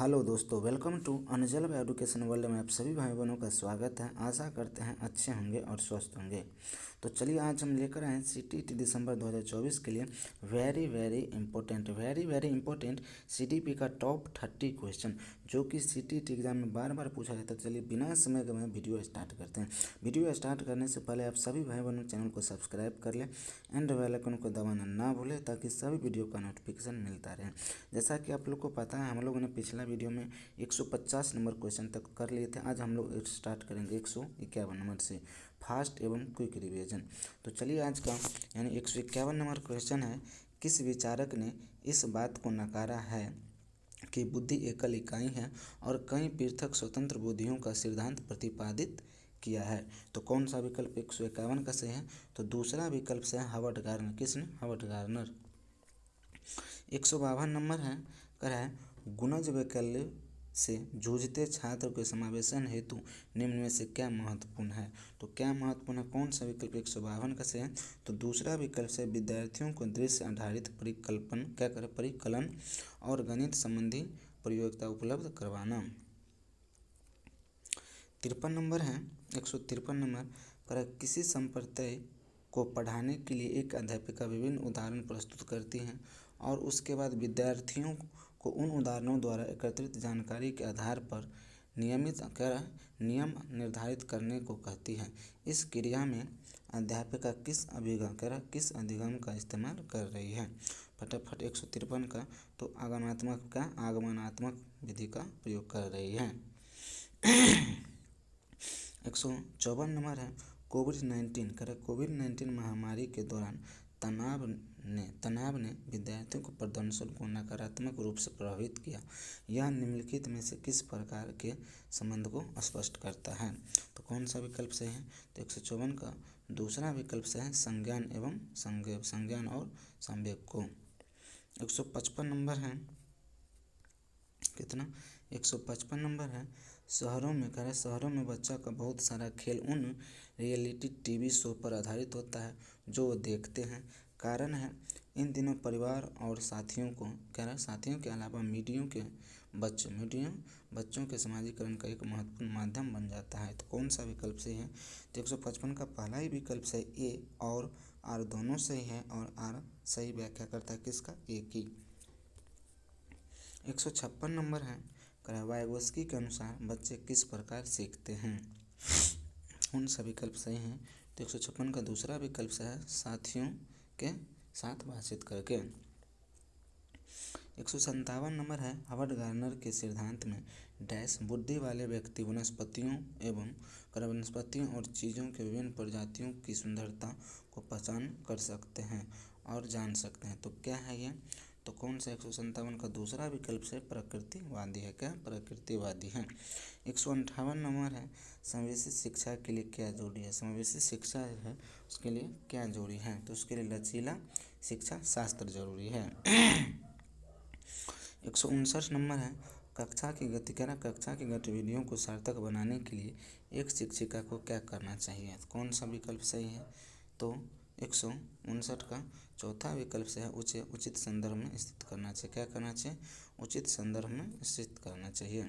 Hello दोस्तों, welcome to अनजल education world में आप सभी भाई बहनों का स्वागत है। आशा करते हैं अच्छे होंगे और स्वस्थ होंगे। तो चलिए आज हम लेकर आए सीटीईटी दिसंबर 2024 के लिए वेरी वेरी इंपॉर्टेंट सीडीपी का टॉप 30 क्वेश्चन जो कि सीटीईटी एग्जाम में बार बार पूछा जाता है। चलिए बिना समय गवाए वीडियो स्टार्ट करते हैं। वीडियो स्टार्ट करने से पहले आप सभी भाई बहनों चैनल को सब्सक्राइब कर लें एंड बेल आइकन को दबाना ना भूलें ताकि सभी वीडियो का नोटिफिकेशन मिलता रहे। जैसा कि आप लोग को पता है, हम लोगों ने पिछला वीडियो में 150 नंबर क्वेश्चन तक कर लिए थे। आज हम लोग स्टार्ट करेंगे 151 नंबर से फास्ट एवं क्विक रिवीजन। तो चलिए आज का यानी 151 नंबर क्वेश्चन है, किस विचारक ने इस बात को नकारा है कि बुद्धि एकल इकाई है और कई पृथक स्वतंत्र बुद्धियों का सिद्धांत प्रतिपादित किया है। तो कौन सा विकल्प 151 का सही है? तो दूसरा विकल्प से है हावर्ड गार्नर। किसने? Howard Gardner. 152 नंबर है, कर है गुणज वैकल्य से जूझते छात्र के समावेशन हेतु निम्न में से क्या महत्वपूर्ण है? तो क्या महत्वपूर्ण है? कौन सा विकल्प 152 का सही है? तो दूसरा विकल्प से विद्यार्थियों को दृश्य आधारित परिकल्पन क्या करें परिकलन और गणित संबंधी प्रयोगिता उपलब्ध करवाना। 53 नंबर है, 153 नंबर पर किसी संप्रदाय को पढ़ाने के लिए एक अध्यापिका विभिन्न उदाहरण प्रस्तुत करती हैं और उसके बाद विद्यार्थियों को उन उदाहरणों द्वारा एकत्रित जानकारी के आधार पर नियम निर्धारित करने को कहती है। इस क्रिया में अध्यापिका किस अधिगम का इस्तेमाल कर रही है? फटाफट 153 का तो आगमनात्मक विधि का प्रयोग कर रही है। 154 नंबर है, कोविड-19 महामारी के दौरान तनाव ने विद्यार्थियों को प्रदर्शन को नकारात्मक रूप से प्रभावित किया। यह निम्नलिखित में से किस प्रकार के संबंध को स्पष्ट करता है? तो कौन सा विकल्प सही है? तो 154 का दूसरा विकल्प से है संज्ञान और संवेग को। 155 नंबर है, कितना? 155 नंबर है, शहरों में बच्चा का बहुत सारा खेल उन रियलिटी टीवी शो पर आधारित होता है जो वो देखते हैं। कारण है इन दिनों परिवार और साथियों के अलावा मीडिया बच्चों के समाजीकरण का एक महत्वपूर्ण माध्यम बन जाता है। तो कौन सा विकल्प सही है? तो 155 का पहला ही विकल्प से ए और आर दोनों सही है और आर सही व्याख्या करता है किसका? ए की। 156 नंबर है, वाइगोत्स्की के अनुसार बच्चे किस प्रकार सीखते हैं? उन सभी विकल्प सही हैं। तो 156 का दूसरा विकल्प से है साथियों के साथ बातचीत करके। 157 नंबर है, हावर्ड गार्नर के सिद्धांत में डैश बुद्धि वाले व्यक्ति वनस्पतियों और चीज़ों के विभिन्न प्रजातियों की सुंदरता को पहचान कर सकते हैं और जान सकते हैं। तो क्या है ये? तो कौन सा 157 का दूसरा विकल्प से प्रकृतिवादी है? क्या? प्रकृतिवादी है। 158 नंबर है, समावेशी शिक्षा के लिए क्या जरूरी है? समावेशी शिक्षा है उसके लिए क्या जरूरी है? तो उसके लिए लचीला शिक्षा शास्त्र जरूरी है। 159 नंबर है, कक्षा की गतिविधियों को सार्थक बनाने के लिए एक शिक्षिका को क्या करना चाहिए? कौन सा विकल्प सही है? तो 159 का चौथा विकल्प से है उचित संदर्भ में स्थित करना चाहिए। क्या करना चाहिए? उचित संदर्भ में स्थित करना चाहिए।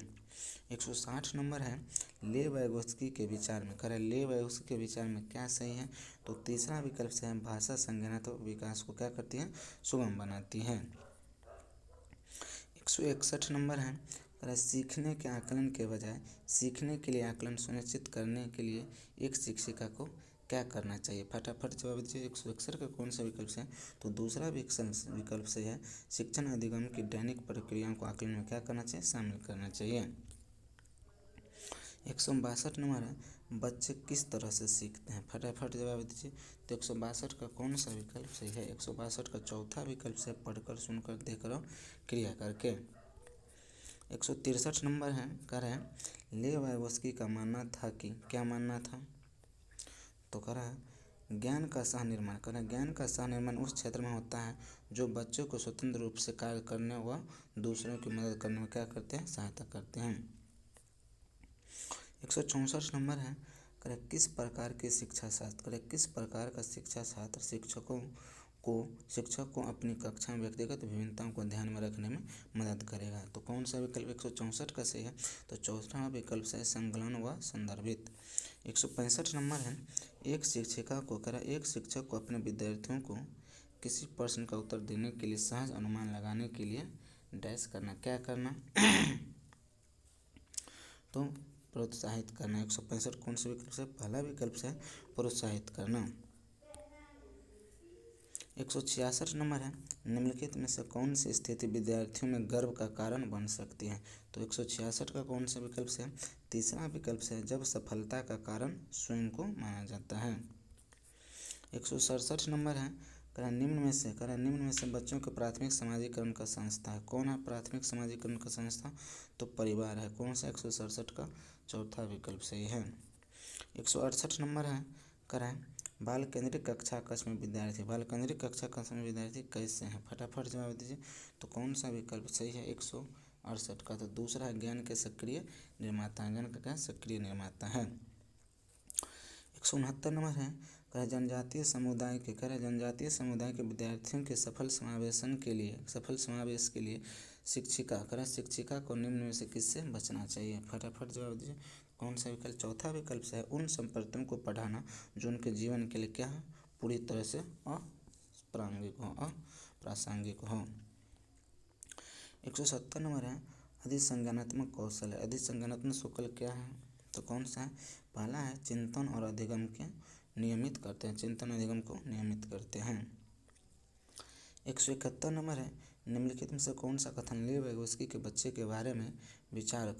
160 नंबर है, ले वाइगोत्स्की के विचार में क्या सही है? तो तीसरा विकल्प से है भाषा संज्ञानात्मक विकास को क्या करती है? सुगम बनाती है। 161 नंबर है, सीखने के आकलन के बजाय सीखने के लिए आकलन सुनिश्चित करने के लिए एक शिक्षिका को क्या करना चाहिए? फटाफट जवाब दीजिए। 161 का कौन सा विकल्प है? तो दूसरा विकल्प से है शिक्षण अधिगम की दैनिक प्रक्रियाओं को आकलन में क्या करना चाहिए? शामिल करना चाहिए। 162 नंबर है, बच्चे किस तरह से सीखते हैं? फटाफट जवाब दीजिए। तो 162 का कौन सा विकल्प सही है? 162 का चौथा विकल्प से पढ़कर सुनकर देखकर और क्रिया करके। 163 नंबर है, कर है ले वाइगोत्स्की का मानना था कि क्या मानना था? तो कर है ज्ञान का सह निर्माण उस क्षेत्र में होता है जो बच्चों को स्वतंत्र रूप से कार्य करने व दूसरों की मदद करने में क्या करते हैं? सहायता करते हैं। 164 नंबर है, किस प्रकार का शिक्षा शास्त्र शिक्षकों शिक्षक को अपनी कक्षा में व्यक्तिगत विभिन्नताओं को ध्यान में रखने में मदद करेगा। तो कौन सा विकल्प 164 का सही है? तो चौथा विकल्प से संकलन व संदर्भित। 165 नंबर है, एक शिक्षक को अपने विद्यार्थियों को किसी प्रश्न का उत्तर देने के लिए सहज अनुमान लगाने के लिए डैश करना, क्या करना? तो प्रोत्साहित करना। 165 कौन से विकल्प से? पहला विकल्प से प्रोत्साहित करना। 166 नंबर है, निम्नलिखित में से कौन सी स्थिति विद्यार्थियों में गर्व का कारण बन सकती है? तो 166 का कौन सा विकल्प से? तीसरा विकल्प से, जब सफलता का कारण स्वयं को माना जाता है। 167 नंबर है, निम्न में से बच्चों के प्राथमिक समाजीकरण का संस्था है। कौन है प्राथमिक समाजीकरण का संस्था? तो परिवार है। कौन सा? 167 का चौथा विकल्प सही है। 168 नंबर है, बाल केंद्रित कक्षा कक्ष में विद्यार्थी कैसे हैं? फटाफट जवाब दीजिए। तो कौन सा विकल्प सही है 168 का? तो दूसरा है, ज्ञान के सक्रिय निर्माता है। ज्ञान का क्या? सक्रिय निर्माता है। 169 नंबर है, जनजातीय समुदाय के विद्यार्थियों के सफल समावेश के लिए शिक्षिका को निम्न में से किससे बचना चाहिए? फटाफट जवाब दीजिए। कौन सा विकल्प? चौथा विकल्प से है, उन संपत्तियों को पढ़ाना जो उनके जीवन के लिए क्या है? पूरी तरह से अप्रासंगिक हो। 170 नंबर है, अधिसंज्ञानात्मक कौशल कौशल क्या है? तो कौन सा है? पहला है, चिंतन और अधिगम को नियमित करते हैं। 171 नंबर है, निम्नलिखित में से कौन सा कथन लेव वाइगोत्स्की के बच्चे के बारे में विचार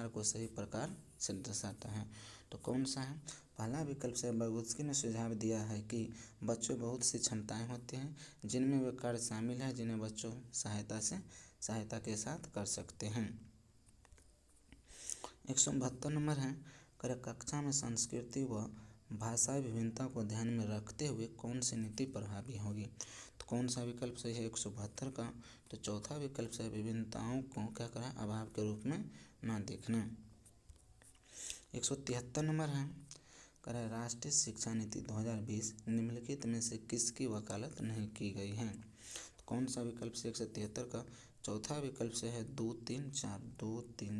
को सही प्रकार से दर्शाता है? तो कौन सा है? पहला विकल्प से, वाइगोत्स्की ने सुझाव दिया है कि बच्चों बहुत सी क्षमताएं होती हैं जिनमें वे कार्य शामिल हैं जिन्हें बच्चों सहायता के साथ कर सकते हैं। 172 नंबर है, कक्षा में संस्कृति व भाषाई विभिन्नता को ध्यान में रखते हुए कौन सी नीति प्रभावी होगी? तो कौन सा विकल्प सही है 172 का? तो चौथा विकल्प से, विभिन्नताओं को क्या करें? अभाव के रूप में ना देखना। 173 नंबर है, राष्ट्रीय शिक्षा नीति 2020 निम्नलिखित में से किसकी वकालत नहीं की गई है? तो कौन सा विकल्प से 173 का? चौथा विकल्प से है 2, 3,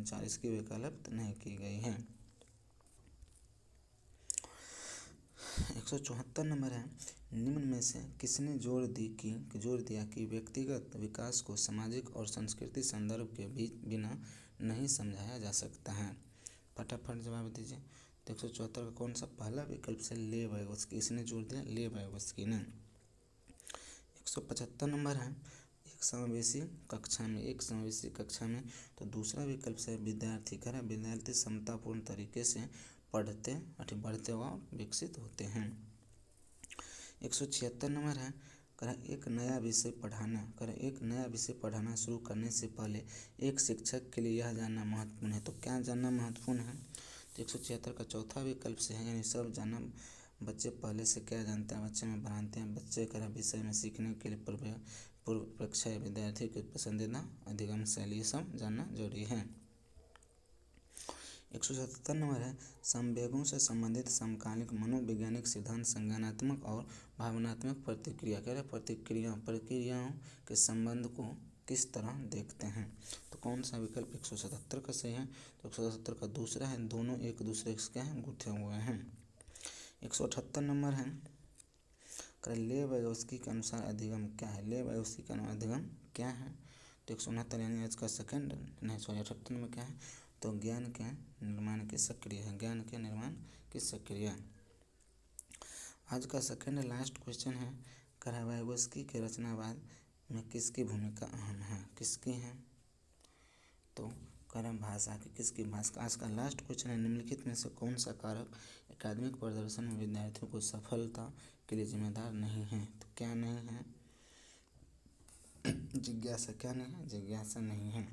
4 इसकी वकालत नहीं की गई है। 174 नंबर है, निम्न में से किसने जोर दिया कि व्यक्तिगत विकास को सामाजिक और सांस्कृतिक संदर्भ के बिना नहीं समझाया जा सकता है? फटाफट जवाब दीजिए। तो 174 का कौन सा? पहला विकल्प से ले वाइगोत्स्की, इसने जोर दिया ले वाइगोत्स्की ने। 175 नंबर है, एक समावेशी कक्षा में तो दूसरा विकल्प से, विद्यार्थी समतापूर्ण तरीके से बढ़ते व विकसित होते हैं। 176 नंबर है, एक नया विषय पढ़ाना शुरू करने से पहले एक शिक्षक के लिए यह जानना महत्वपूर्ण है। तो क्या जानना महत्वपूर्ण है? तो 176 का चौथा विकल्प से है, यानी सब जानना। बच्चे पहले से क्या जानते हैं? बच्चे में भ्रांति हैं। बच्चे विषय में सीखने के लिए पूर्व परीक्षा विद्यार्थी की पसंदीदा अधिगम शैली, ये सब जानना जरूरी है। 177 नंबर है, संवेगों से संबंधित समकालिक मनोवैज्ञानिक सिद्धांत संज्ञानात्मक और भावनात्मक प्रक्रियाओं के संबंध को किस तरह देखते हैं? तो कौन सा विकल्प 177 का सही है? तो 177 का दूसरा है, दोनों एक दूसरे से क्या है? गुथे हुए हैं। 178 नंबर है, ले वाइगोत्स्की के अनुसार अधिगम क्या है? ले वाइगोत्स्की के अनुसार अधिगम क्या है? तो 169 यानी आज का 78 में क्या है? तो ज्ञान के निर्माण की सक्रिय। आज का सेकंड लास्ट क्वेश्चन है, वाइगोत्स्की के रचनावाद में किसकी भूमिका अहम है? किसकी है? तो भाषा की। किसकी? भाषा। आज का लास्ट क्वेश्चन है, निम्नलिखित में से कौन सा कारक अकादमिक प्रदर्शन में विद्यार्थियों को सफलता के लिए जिम्मेदार नहीं है? तो क्या नहीं है? जिज्ञासा। क्या नहीं है? जिज्ञासा नहीं है।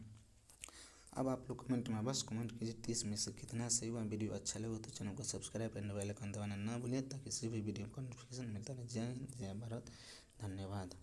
अब आप लोग कमेंट में बस कमेंट कीजिए 30 में से कितना सही हुआ। वीडियो अच्छा लगे तो चैनल को सब्सक्राइब एंड बेल आइकन दबाना ना भूलिए ताकि किसी भी वीडियो का नोटिफिकेशन मिलता रहे। जय हिंद, जय भारत, धन्यवाद।